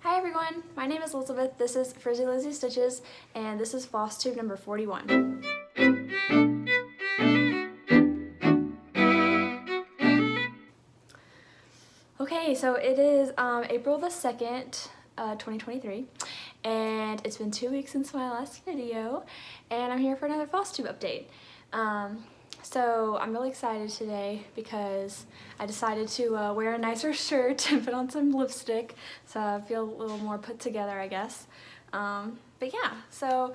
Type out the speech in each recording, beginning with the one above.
Hi everyone, my name is Elizabeth, this is Frizzy Lizzie Stitches, and this is Flosstube number 41. Okay, so it is April the 2nd, 2023, and it's been 2 weeks since my last video, and I'm here for another Flosstube update. So I'm really excited today because I decided to wear a nicer shirt and put on some lipstick, so I feel a little more put together, I guess. But yeah, so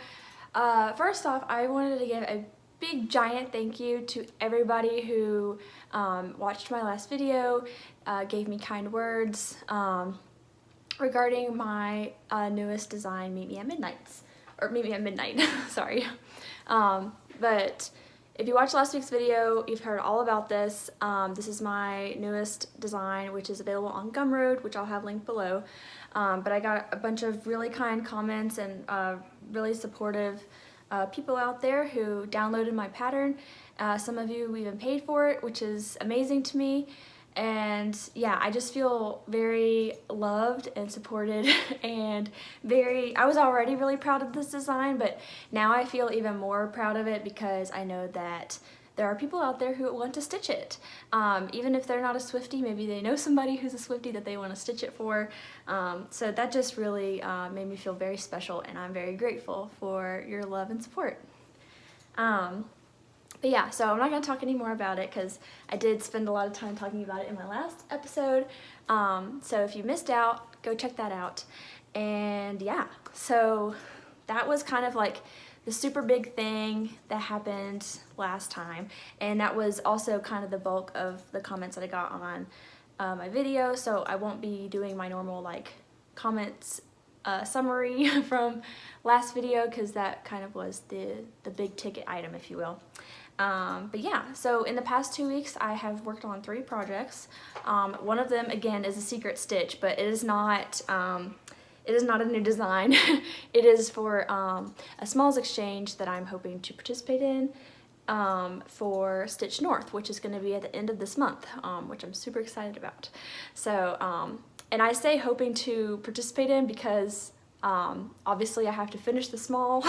first off, I wanted to give a big giant thank you to everybody who watched my last video, gave me kind words regarding my newest design, Meet Me at Midnight, sorry. But if you watched last week's video, you've heard all about this. This is my newest design, which is available on Gumroad, which I'll have linked below. But I got a bunch of really kind comments and really supportive people out there who downloaded my pattern. Some of you even paid for it, which is amazing to me. And yeah, I just feel very loved and supported and I was already really proud of this design, but now I feel even more proud of it because I know that there are people out there who want to stitch it. Even if they're not a Swiftie, maybe they know somebody who's a Swiftie that they want to stitch it for. So that just really made me feel very special, and I'm very grateful for your love and support. But yeah, so I'm not going to talk any more about it because I did spend a lot of time talking about it in my last episode. So if you missed out, go check that out. And yeah, so that was kind of like the super big thing that happened last time. And that was also kind of the bulk of the comments that I got on my video. So I won't be doing my normal like comments summary from last video because that kind of was the big ticket item, if you will. But yeah, so in the past 2 weeks I have worked on 3 projects. One of them again is a secret stitch, but it is not a new design. It is for a smalls exchange that I'm hoping to participate in for Stitch North, which is going to be at the end of this month, which I'm super excited about. So and I say hoping to participate in because obviously I have to finish the small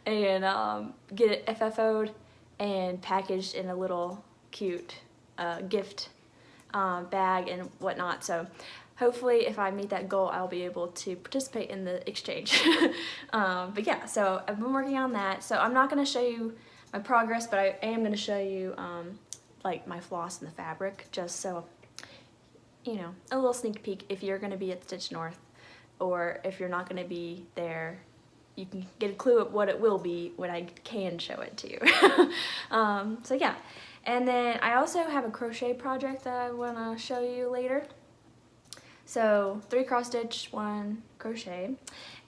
and get it FFO'd and packaged in a little cute gift bag and whatnot. So hopefully if I meet that goal, I'll be able to participate in the exchange. But yeah, so I've been working on that. So I'm not going to show you my progress, but I am going to show you like my floss and the fabric, just so, you know, a little sneak peek if you're going to be at Stitch North, or if you're not going to be there, you can get a clue at what it will be when I can show it to you. So yeah, and then I also have a crochet project that I want to show you later. So 3 cross stitch, 1 crochet,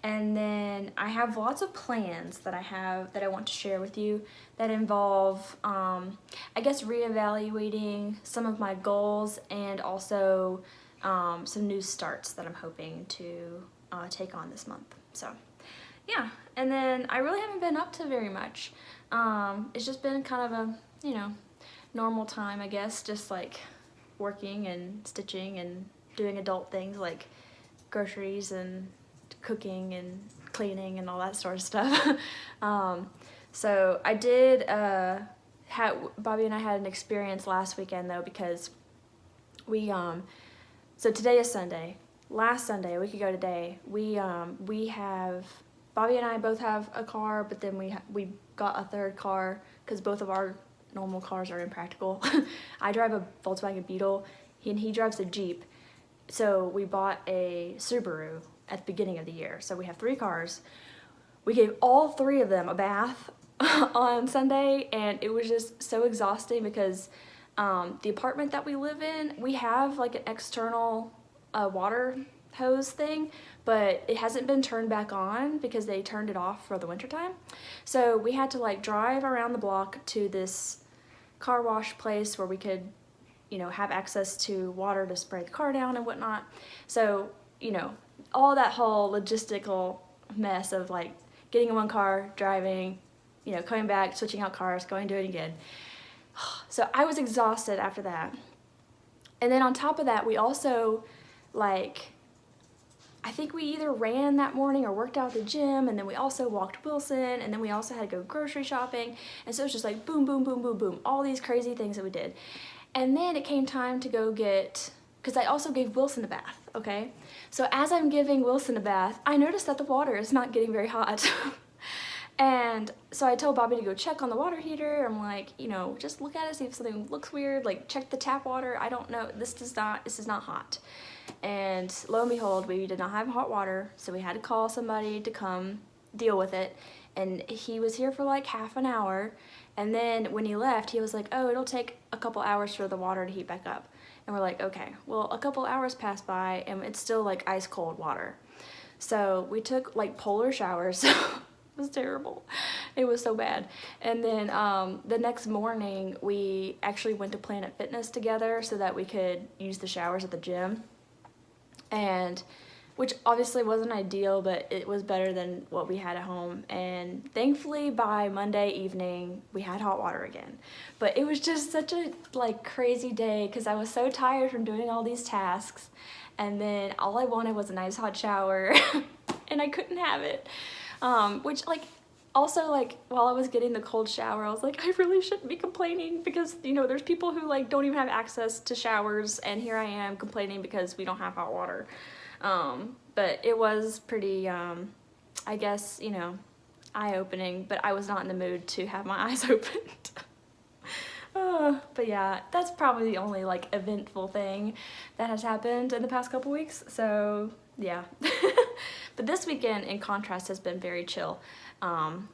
and then I have lots of plans that I want to share with you that involve I guess reevaluating some of my goals and also some new starts that I'm hoping to take on this month. So yeah, and then I really haven't been up to very much. It's just been kind of a, you know, normal time, I guess, just like working and stitching and doing adult things like groceries and cooking and cleaning and all that sort of stuff. So I did Bobby and I had an experience last weekend though, because we so today is Sunday. Last Sunday, a week ago today, we have, Bobby and I both have a car, but then we got a third car because both of our normal cars are impractical. I drive a Volkswagen Beetle, and he drives a Jeep. So we bought a Subaru at the beginning of the year. So we have 3 cars. We gave all 3 of them a bath on Sunday, and it was just so exhausting because the apartment that we live in, we have like an external water hose thing, but it hasn't been turned back on because they turned it off for the winter time. So we had to like drive around the block to this car wash place where we could, you know, have access to water to spray the car down and whatnot. So, you know, all that whole logistical mess of like getting in one car, driving, you know, coming back, switching out cars, going to it again. So I was exhausted after that. And then on top of that, we also like I think we either ran that morning or worked out at the gym, and then we also walked Wilson, and then we also had to go grocery shopping, and so it was just like boom, boom, boom, boom, boom, all these crazy things that we did. And then it came time to go get, because I also gave Wilson a bath, okay? So as I'm giving Wilson a bath, I noticed that the water is not getting very hot. And so I told Bobby to go check on the water heater. I'm like, you know, just look at it, see if something looks weird, like check the tap water. I don't know, this is not hot. And lo and behold, we did not have hot water, so we had to call somebody to come deal with it. And he was here for like half an hour, and then when he left, he was like, oh, it'll take a couple hours for the water to heat back up. And we're like, okay. Well, a couple hours passed by, and it's still like ice cold water. So we took like polar showers. It was terrible. It was so bad. And then the next morning, we actually went to Planet Fitness together so that we could use the showers at the gym. And which obviously wasn't ideal, but it was better than what we had at home. And thankfully by Monday evening, we had hot water again. But it was just such a like crazy day because I was so tired from doing all these tasks. And then all I wanted was a nice hot shower and I couldn't have it. Which like also like while I was getting the cold shower, I was like, I really shouldn't be complaining because, you know, there's people who like don't even have access to showers, and here I am complaining because we don't have hot water. But it was pretty, I guess, you know, eye-opening, but I was not in the mood to have my eyes opened. But yeah, that's probably the only like eventful thing that has happened in the past couple weeks, so yeah. But this weekend, in contrast, has been very chill.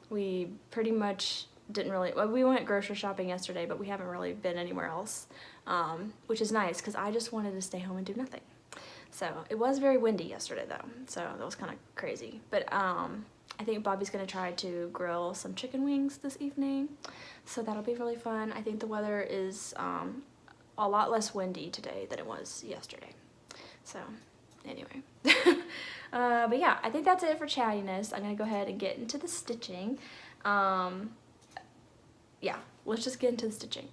We pretty much didn't really, well, we went grocery shopping yesterday, but we haven't really been anywhere else, which is nice because I just wanted to stay home and do nothing. So it was very windy yesterday though, so that was kind of crazy. But I think Bobby's gonna try to grill some chicken wings this evening, so that'll be really fun. I think the weather is a lot less windy today than it was yesterday. So anyway. But yeah, I think that's it for chattiness. I'm gonna go ahead and get into the stitching. Yeah, let's just get into the stitching.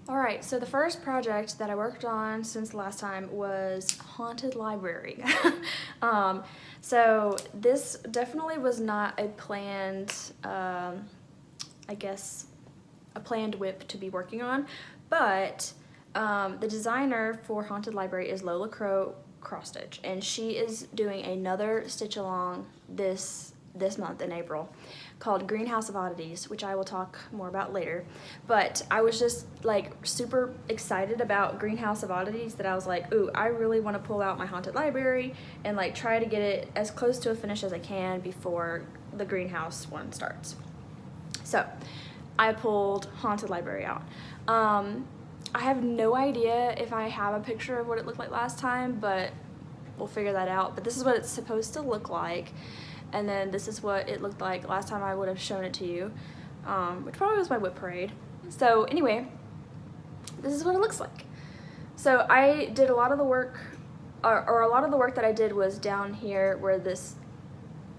Alright, so the first project that I worked on since the last time was Haunted Library. So this definitely was not a planned, I guess, a planned whip to be working on, but the designer for Haunted Library is Lola Cross Stitch, and she is doing another stitch along this month in April called Greenhouse of Oddities, which I will talk more about later. But I was just like super excited about Greenhouse of Oddities that I was like, ooh, I really want to pull out my Haunted Library and like try to get it as close to a finish as I can before the Greenhouse one starts. So I pulled Haunted Library out. I have no idea if I have a picture of what it looked like last time, but we'll figure that out. But this is what it's supposed to look like. And then this is what it looked like last time I would have shown it to you, which probably was my whip parade. So anyway, this is what it looks like. So I did a lot of the work, or a lot of the work that I did was down here where this,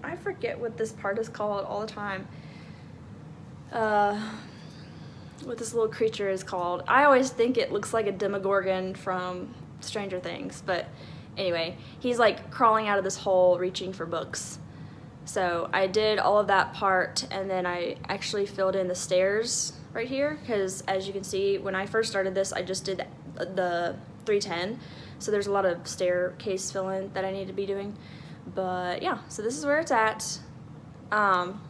I forget what this part is called all the time. What this little creature is called. I always think it looks like a Demogorgon from Stranger Things, but anyway, he's like crawling out of this hole reaching for books. So I did all of that part, and then I actually filled in the stairs right here, because as you can see, when I first started this, I just did the 310, so there's a lot of staircase fill-in that I need to be doing. But yeah, so this is where it's at. And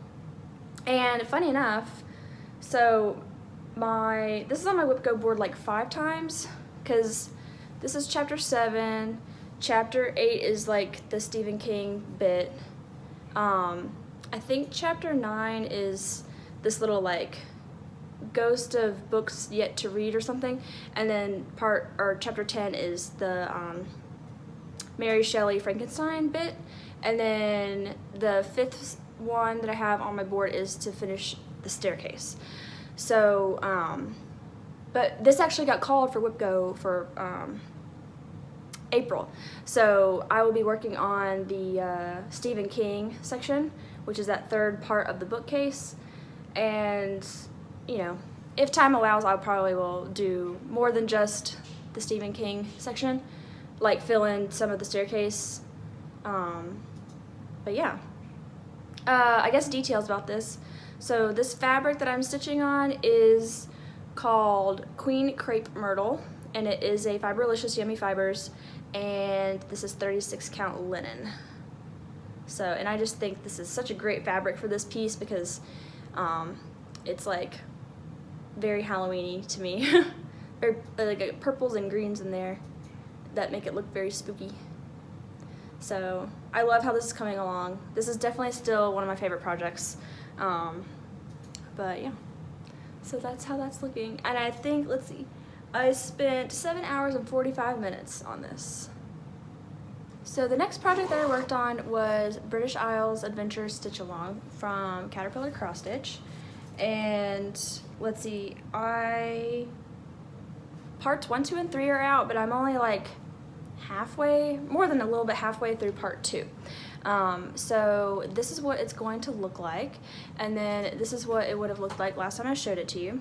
funny enough, so this is on my Whip Go board like 5 times, because this is chapter 7, chapter 8 is like the Stephen King bit. I think chapter 9 is this little like ghost of books yet to read or something, and then chapter 10 is the Mary Shelley Frankenstein bit, and then the 5th one that I have on my board is to finish the staircase. So but this actually got called for Whip Go for April, so I will be working on the Stephen King section, which is that 3rd part of the bookcase. And you know, if time allows, I probably will do more than just the Stephen King section, like fill in some of the staircase But yeah, I guess details about this. So this fabric that I'm stitching on is called Queen Crepe Myrtle, and it is a Fiberlicious Yummy Fibers, and this is 36 count linen. So, and I just think this is such a great fabric for this piece because it's like very Halloween-y to me. Very, like purples and greens in there that make it look very spooky. So I love how this is coming along. This is definitely still one of my favorite projects. But yeah, so that's how that's looking. And I think, let's see, I spent 7 hours and 45 minutes on this. So the next project that I worked on was British Isles Adventure Stitch Along from Caterpillar Cross Stitch. And let's see, parts 1, 2, and 3 are out, but I'm only like halfway, more than a little bit halfway through part 2. So this is what it's going to look like, and then this is what it would have looked like last time I showed it to you.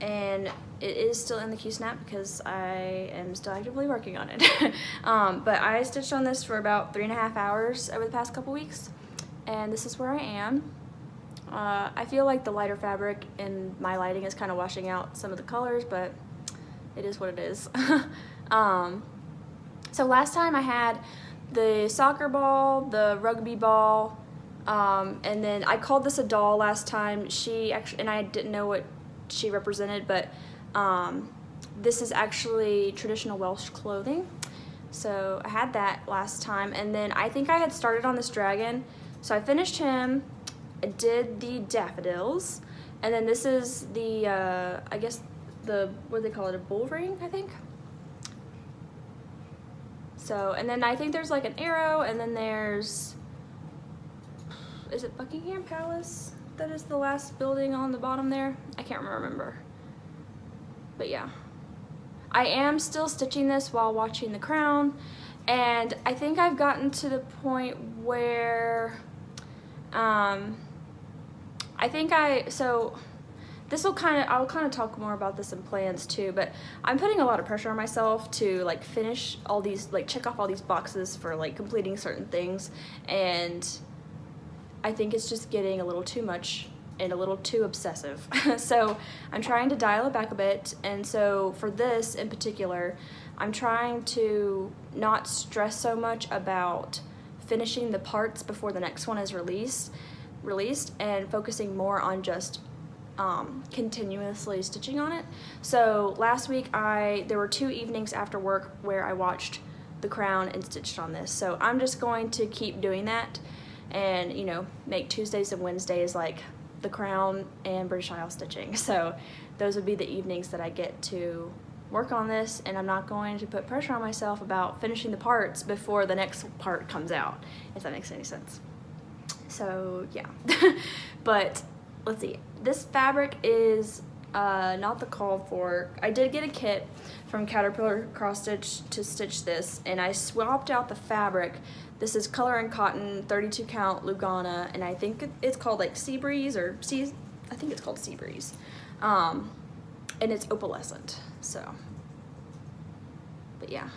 And it is still in the Q-snap because I am still actively working on it. But I stitched on this for about 3.5 hours over the past couple weeks, and this is where I am. I feel like the lighter fabric and my lighting is kind of washing out some of the colors, but it is what it is. So last time I had the soccer ball, the rugby ball, and then I called this a doll last time. She actually, and I didn't know what she represented, but this is actually traditional Welsh clothing. So I had that last time, and then I think I had started on this dragon, so I finished him. I did the daffodils, and then this is the I guess the, what do they call it, a bull ring, I think. So, and then I think there's like an arrow, and then there's, is it Buckingham Palace? That is the last building on the bottom there. I can't remember. But yeah. I am still stitching this while watching The Crown, and I think I've gotten to the point where, I think so this will I'll kind of talk more about this in plans too, but I'm putting a lot of pressure on myself to like finish all these, like check off all these boxes for like completing certain things, and I think it's just getting a little too much and a little too obsessive. So I'm trying to dial it back a bit, and so for this in particular, I'm trying to not stress so much about finishing the parts before the next one is released and focusing more on just continuously stitching on it. So last week there were 2 evenings after work where I watched The Crown and stitched on this. So I'm just going to keep doing that, and you know, make Tuesdays and Wednesdays like The Crown and British Isles stitching. So those would be the evenings that I get to work on this, and I'm not going to put pressure on myself about finishing the parts before the next part comes out, if that makes any sense. So yeah. But let's see, this fabric is not the called for. I did get a kit from Caterpillar Cross Stitch to stitch this, and I swapped out the fabric. This is Color and Cotton 32 count Lugana, and I think it's called like Sea Breeze, or I think it's called Sea Breeze, and it's opalescent. So, but yeah,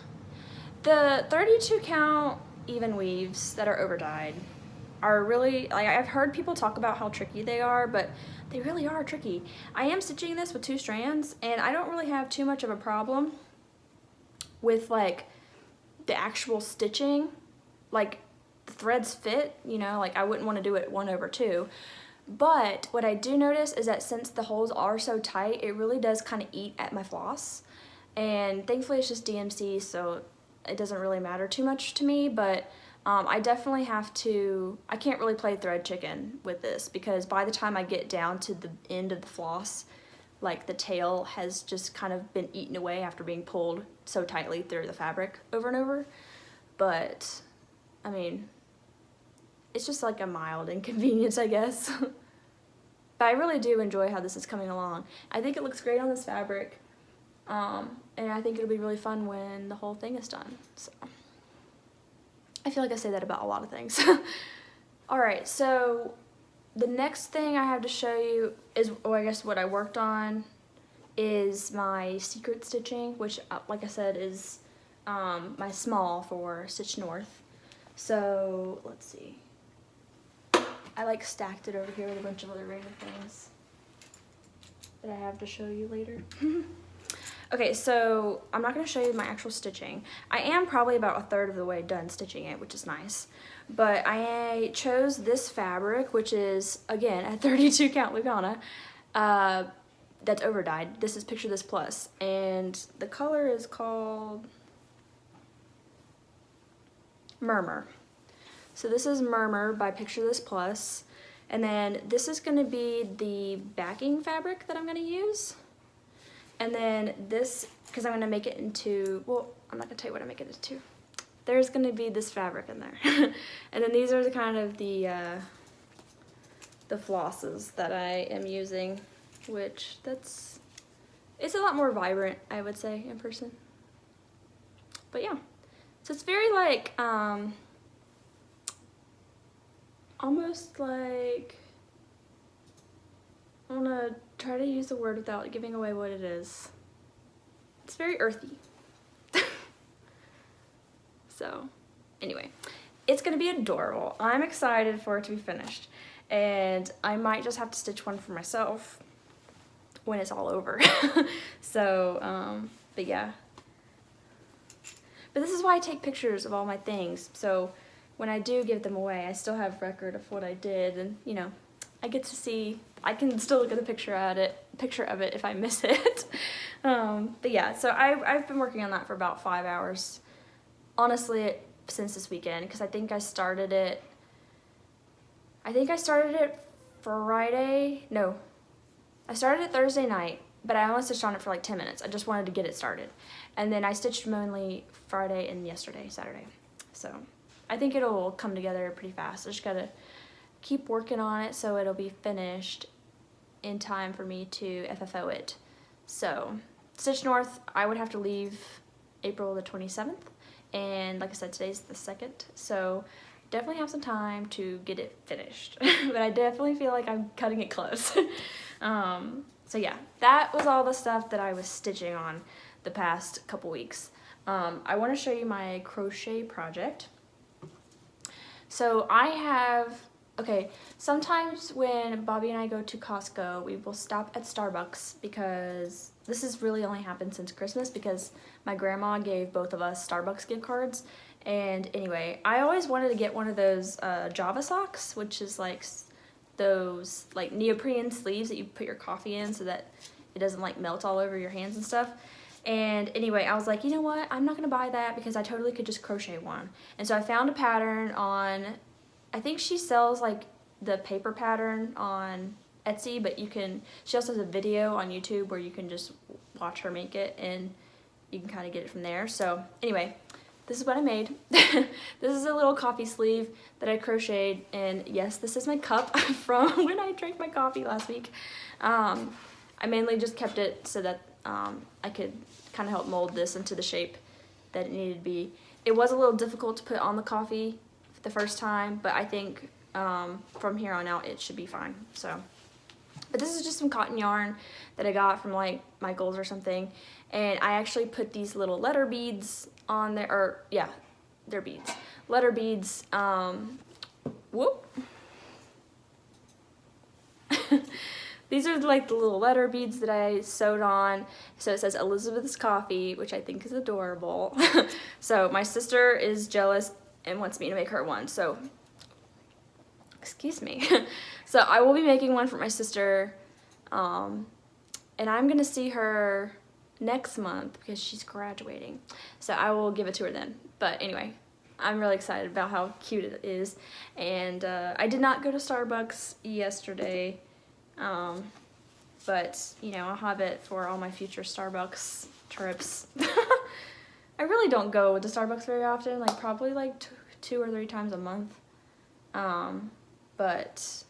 the 32 count even weaves that are over dyed are really, like, I've heard people talk about how tricky they are, but they really are tricky. I am stitching this with 2 strands, and I don't really have too much of a problem with like the actual stitching. Like the threads fit, you know, like I wouldn't want to do it 1/2. But what I do notice is that since the holes are so tight, it really does kind of eat at my floss. And thankfully it's just DMC, so it doesn't really matter too much to me, but I definitely have to, I can't really play thread chicken with this, because by the time I get down to the end of the floss, like the tail has just kind of been eaten away after being pulled so tightly through the fabric over and over. But I mean, it's just like a mild inconvenience, I guess. But I really do enjoy how this is coming along. I think it looks great on this fabric, and I think it'll be really fun when the whole thing is done. So I feel like I say that about a lot of things. Alright, so the next thing I have to show you is, or I guess what I worked on, is my secret stitching, which like I said is my small for Stitch North. So let's see. I like stacked it over here with a bunch of other random things that I have to show you later. Okay, so I'm not going to show you my actual stitching. I am probably about a third of the way done stitching it, which is nice. But I chose this fabric, which is, again, a 32 count Lugana. That's over dyed. This is Picture This Plus. And the color is called Murmur. So this is Murmur by Picture This Plus. And then this is going to be the backing fabric that I'm going to use. And then this, because I'm going to make it into, well, I'm not going to tell you what I make it into. There's going to be this fabric in there. And then these are the kind of the flosses that I am using, which it's a lot more vibrant, I would say, in person. But yeah, so it's very like, almost like, I want to try to use the word without giving away what it is. It's very earthy. So, anyway, it's going to be adorable. I'm excited for it to be finished. And I might just have to stitch one for myself when it's all over. So, but yeah. But this is why I take pictures of all my things. So, when I do give them away, I still have record of what I did. And, you know, I get to see, I can still look at the picture of it if I miss it. But yeah, so I've been working on that for about 5 hours. Honestly, since this weekend, because I think I started it Friday, no, I started it Thursday night, but I only stitched on it for like 10 minutes. I just wanted to get it started. And then I stitched mainly Friday and yesterday, Saturday. So I think it'll come together pretty fast. I just gotta keep working on it so it'll be finished in time for me to FFO it. So Stitch North, I would have to leave April the 27th. And like I said, today's the 2nd, so definitely have some time to get it finished. But I definitely feel like I'm cutting it close. So yeah, that was all the stuff that I was stitching on the past couple weeks. I want to show you my crochet project. So I have, okay, sometimes when Bobby and I go to Costco, we will stop at Starbucks because this has really only happened since Christmas because my grandma gave both of us Starbucks gift cards. And anyway, I always wanted to get one of those Java socks, which is like those like neoprene sleeves that you put your coffee in so that it doesn't like melt all over your hands and stuff. And anyway, I was like, you know what? I'm not going to buy that because I totally could just crochet one. And so I found a pattern on, I think she sells like the paper pattern on Etsy, but she also has a video on YouTube where you can just watch her make it and you can kind of get it from there. So anyway, this is what I made. This is a little coffee sleeve that I crocheted, and yes, this is my cup from when I drank my coffee last week. I mainly just kept it so that I could kind of help mold this into the shape that it needed to be. It was a little difficult to put on the coffee the first time, but I think from here on out it should be fine. So, but this is just some cotton yarn that I got from like Michael's or something, and I actually put these little letter beads on there, or yeah, they're beads, letter beads. Whoop. These are like the little letter beads that I sewed on. So it says Elizabeth's Coffee, which I think is adorable. So my sister is jealous and wants me to make her one. So, excuse me. So I will be making one for my sister. And I'm going to see her next month because she's graduating. So I will give it to her then. But anyway, I'm really excited about how cute it is. And I did not go to Starbucks yesterday. But, you know, I'll have it for all my future Starbucks trips. I really don't go to Starbucks very often, like probably like 2 or 3 times a month. But,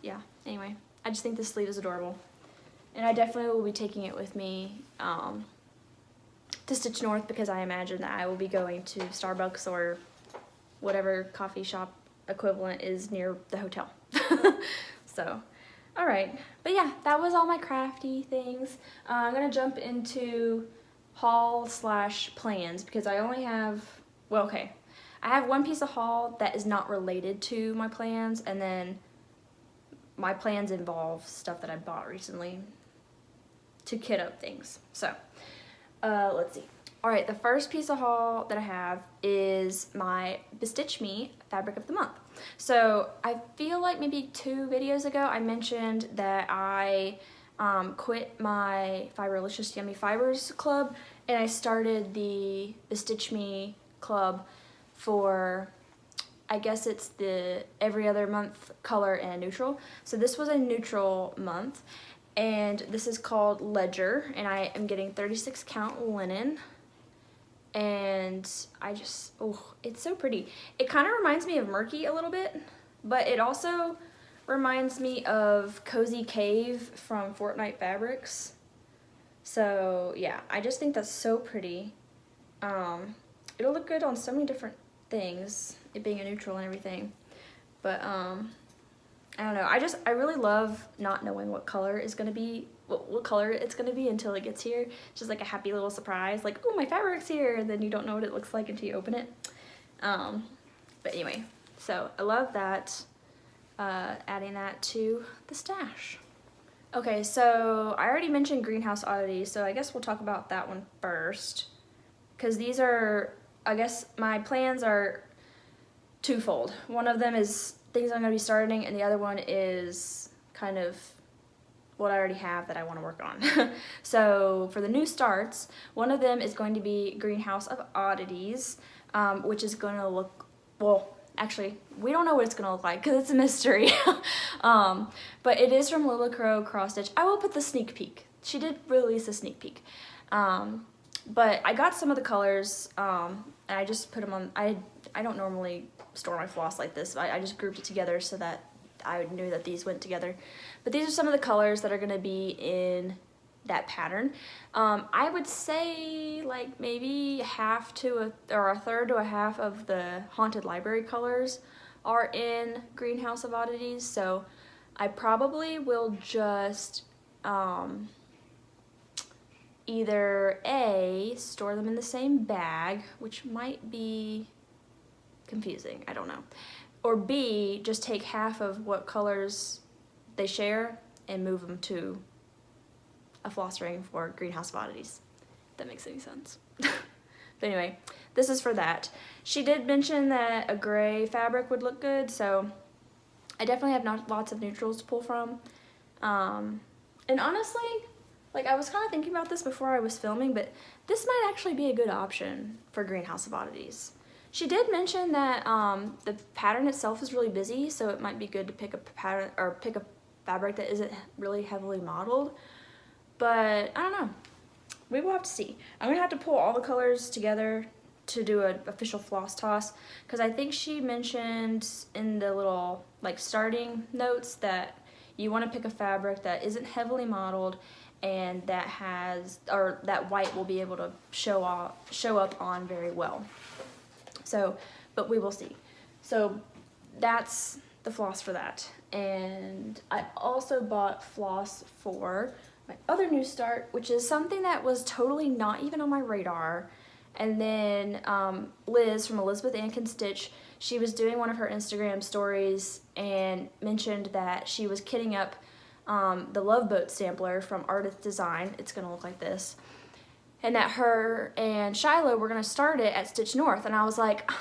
yeah, anyway, I just think this sleeve is adorable. And I definitely will be taking it with me to Stitch North because I imagine that I will be going to Starbucks or whatever coffee shop equivalent is near the hotel. So, alright. But yeah, that was all my crafty things. I'm going to jump into haul/plans because I only have, well, okay. I have one piece of haul that is not related to my plans, and then my plans involve stuff that I bought recently to kit up things. So, let's see. Alright, the first piece of haul that I have is my Stitch Me Fabric of the Month. So, I feel like maybe 2 videos ago I mentioned that I quit my Fiberlicious Yummy Fibers club, and I started the Stitch Me club for, I guess it's the every other month color and neutral. So this was a neutral month, and this is called Ledger, and I am getting 36 count linen, and I just, oh, it's so pretty. It kind of reminds me of Murky a little bit, but it also reminds me of Cozy Cave from Fortnite Fabrics. So yeah, I just think that's so pretty. It'll look good on so many different things, it being a neutral and everything. But I don't know, I really love not knowing what color is gonna be, what color it's gonna be until it gets here. It's just like a happy little surprise, like, oh, my fabric's here, and then you don't know what it looks like until you open it. But anyway, so I love that. Adding that to the stash. Okay, so I already mentioned Greenhouse Oddities, so I guess we'll talk about that one first. Because these are, I guess my plans are twofold. One of them is things I'm going to be starting, and the other one is kind of what I already have that I want to work on. So for the new starts, one of them is going to be Greenhouse of Oddities, which is going to look, well, actually, we don't know what it's going to look like because it's a mystery. But it is from Lola Cross Stitch. I will put the sneak peek. She did release a sneak peek. But I got some of the colors, and I just put them on. I don't normally store my floss like this. I just grouped it together so that I knew that these went together. But these are some of the colors that are going to be in that pattern. I would say like maybe half to a third to a half of the Haunted Library colors are in Greenhouse of Oddities, so I probably will just either A, store them in the same bag, which might be confusing, I don't know, or B, just take half of what colors they share and move them to a floss ring for Greenhouse of Oddities, if that makes any sense. But anyway, this is for that. She did mention that a gray fabric would look good, so I definitely have lots of neutrals to pull from. And honestly, like, I was kind of thinking about this before I was filming, but this might actually be a good option for Greenhouse of Oddities. She did mention that the pattern itself is really busy, so it might be good to pick a pattern or pick a fabric that isn't really heavily modeled. But I don't know. We will have to see. I'm gonna have to pull all the colors together to do an official floss toss, because I think she mentioned in the little like starting notes that you want to pick a fabric that isn't heavily modeled and that has, or that white will be able to show up on very well. So, but we will see. So that's the floss for that. And I also bought floss for my other new start, which is something that was totally not even on my radar. And then Liz from Elizabeth Ann Can Stitch, she was doing one of her Instagram stories and mentioned that she was kitting up the Love Boat sampler from Artist Design. It's gonna look like this. And that her and Shiloh were gonna start it at Stitch North. And I was like,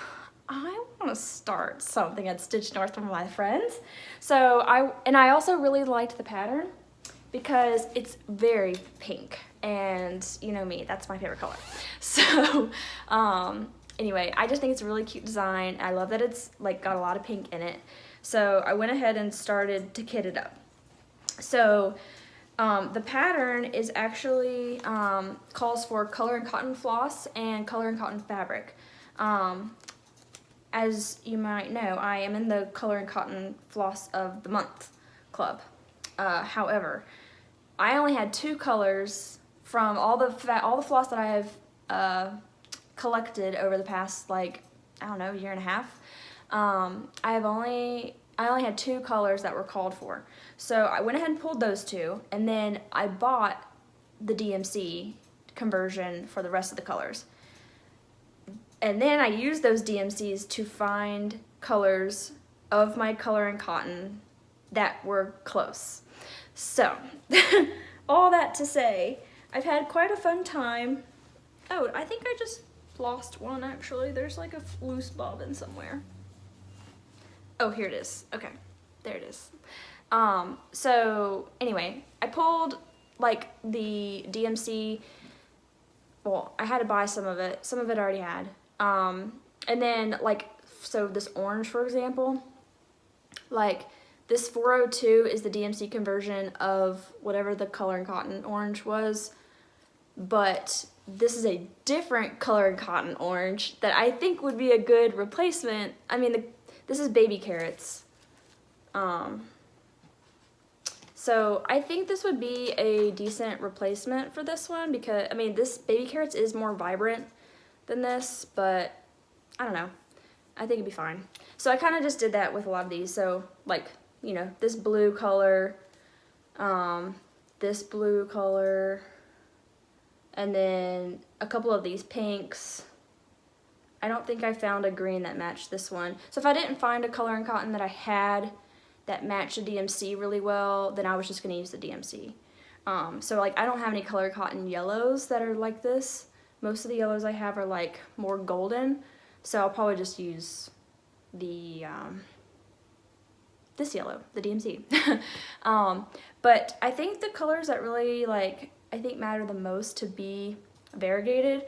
I wanna start something at Stitch North with my friends. So I also really liked the pattern because it's very pink, and you know me, that's my favorite color. So anyway, I just think it's a really cute design. I love that it's like got a lot of pink in it. So I went ahead and started to kit it up. So the pattern is actually calls for color and cotton floss and color and cotton fabric. As you might know, I am in the color and cotton floss of the month club. However, I only had 2 colors from all the floss that I have collected over the past, like, I don't know, year and a half. I only had 2 colors that were called for. So I went ahead and pulled those 2, and then I bought the DMC conversion for the rest of the colors. And then I used those DMCs to find colors of my color and cotton that were close. So, all that to say, I've had quite a fun time. Oh, I think I just lost one actually. There's like a loose bobbin somewhere. Oh, here it is. Okay, there it is. So anyway, I pulled like the DMC, well, I had to buy some of it I already had. And then like, so this orange, for example, like this 402 is the DMC conversion of whatever the color and cotton orange was, but this is a different color and cotton orange that I think would be a good replacement. I mean, this is baby carrots. So I think this would be a decent replacement for this one because, I mean, this baby carrots is more vibrant than this, but I don't know. I think it'd be fine. So I kind of just did that with a lot of these. So like, you know, this blue color, this blue color, and then a couple of these pinks. I don't think I found a green that matched this one. So if I didn't find a color and cotton that I had that matched the DMC really well, then I was just gonna use the DMC. So like I don't have any color cotton yellows that are like this. Most of the yellows I have are like more golden. So I'll probably just use the, this yellow, the DMC. But I think the colors that really like, I think matter the most to be variegated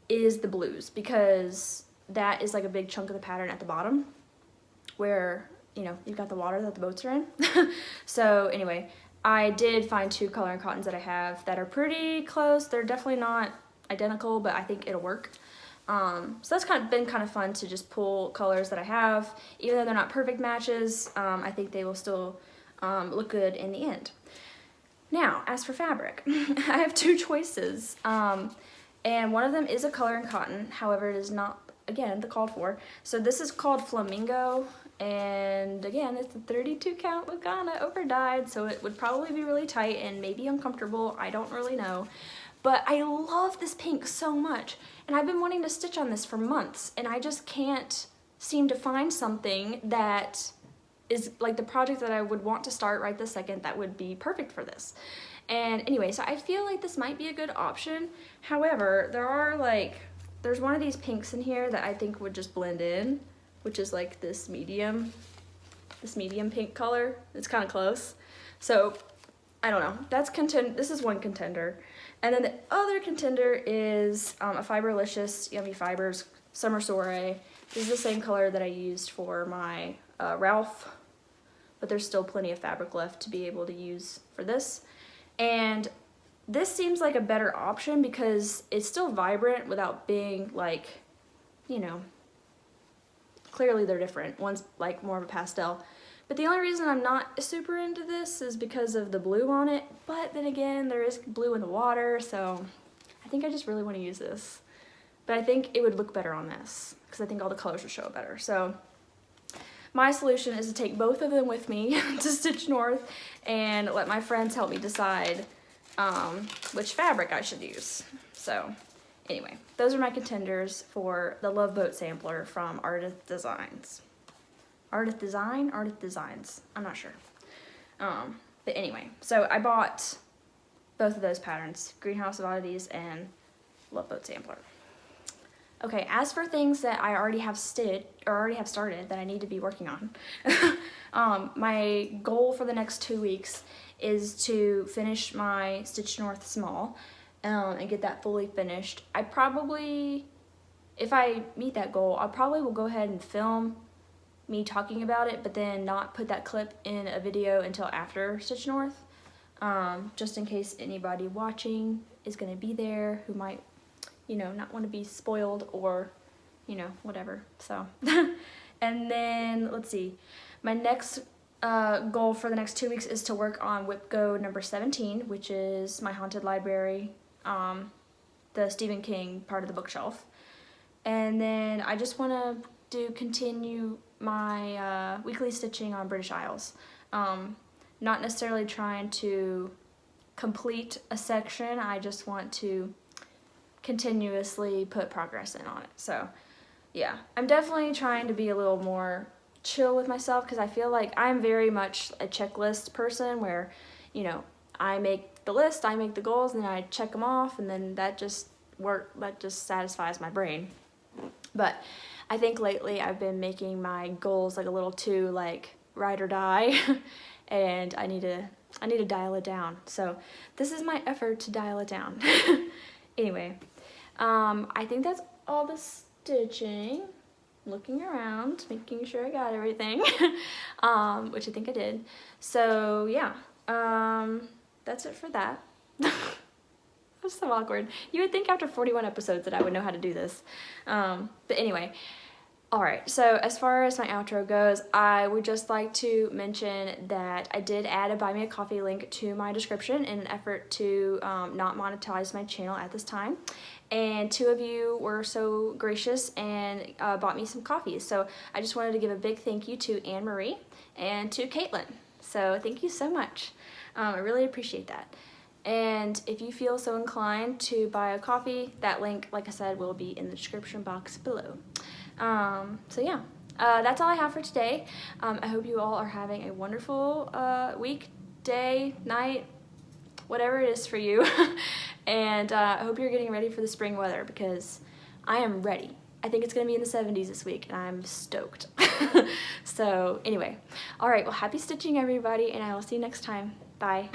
is the blues, because that is like a big chunk of the pattern at the bottom where, you know, you've got the water that the boats are in. So anyway, I did find two color and cottons that I have that are pretty close. They're definitely not identical, but I think it'll work. So that's been kind of fun to just pull colors that I have. Even though they're not perfect matches, I think they will still look good in the end. Now, as for fabric, I have two choices. And one of them is a color and cotton. However, it is not, again, the called for. So this is called Flamingo. And again, it's a 32 count Lugana over dyed, so it would probably be really tight and maybe uncomfortable. I don't really know. But I love this pink so much. And I've been wanting to stitch on this for months, and I just can't seem to find something that is like the project that I would want to start right this second that would be perfect for this. And anyway, so I feel like this might be a good option. However, there's one of these pinks in here that I think would just blend in, which is like this medium pink color. It's kind of close. So I don't know, this is one contender. And then the other contender is a Fiberlicious Yummy Fibers Summer Soiree. This is the same color that I used for my Ralph, but there's still plenty of fabric left to be able to use for this. And this seems like a better option because it's still vibrant without being like, you know, clearly they're different. One's like more of a pastel. But the only reason I'm not super into this is because of the blue on it. But then again, there is blue in the water, so I think I just really want to use this. But I think it would look better on this because I think all the colors would show better. So my solution is to take both of them with me to Stitch North and let my friends help me decide which fabric I should use. So anyway, those are my contenders for the Love Boat sampler from Ardith Designs. Ardith Designs, I'm not sure. But anyway, so I bought both of those patterns, Greenhouse of Oddities and Love Boat Sampler. Okay, as for things that I already have started that I need to be working on, my goal for the next 2 weeks is to finish my Stitch North Small and get that fully finished. I probably, if I meet that goal, I probably will go ahead and film me talking about it, but then not put that clip in a video until after Stitch North, just in case anybody watching is going to be there who might, you know, not want to be spoiled or, you know, whatever. So, and then let's see, my next goal for the next 2 weeks is to work on Whip Go number 17, which is my Haunted Library, the Stephen King part of the bookshelf. And then I just want to continue my weekly stitching on British Isles. Not necessarily trying to complete a section, I just want to continuously put progress in on it. So yeah, I'm definitely trying to be a little more chill with myself because I feel like I'm very much a checklist person where, you know, I make the list, I make the goals, and then I check them off, and then that just satisfies my brain. But I think lately I've been making my goals like a little too like ride or die and I need to dial it down. So this is my effort to dial it down. Anyway, I think that's all the stitching. Looking around, making sure I got everything, which I think I did. So yeah, that's it for that. That's so awkward. You would think after 41 episodes that I would know how to do this. But anyway, alright, so as far as my outro goes, I would just like to mention that I did add a Buy Me a Coffee link to my description in an effort to not monetize my channel at this time. And 2 of you were so gracious and bought me some coffee. So I just wanted to give a big thank you to Anne Marie and to Caitlin. So thank you so much. I really appreciate that. And if you feel so inclined to buy a coffee, that link, like I said, will be in the description box below. So yeah, that's all I have for today. I hope you all are having a wonderful week, day, night, whatever it is for you. And I hope you're getting ready for the spring weather because I am ready. I think it's going to be in the 70s this week and I'm stoked. So anyway, all right, well, happy stitching everybody, and I will see you next time. Bye.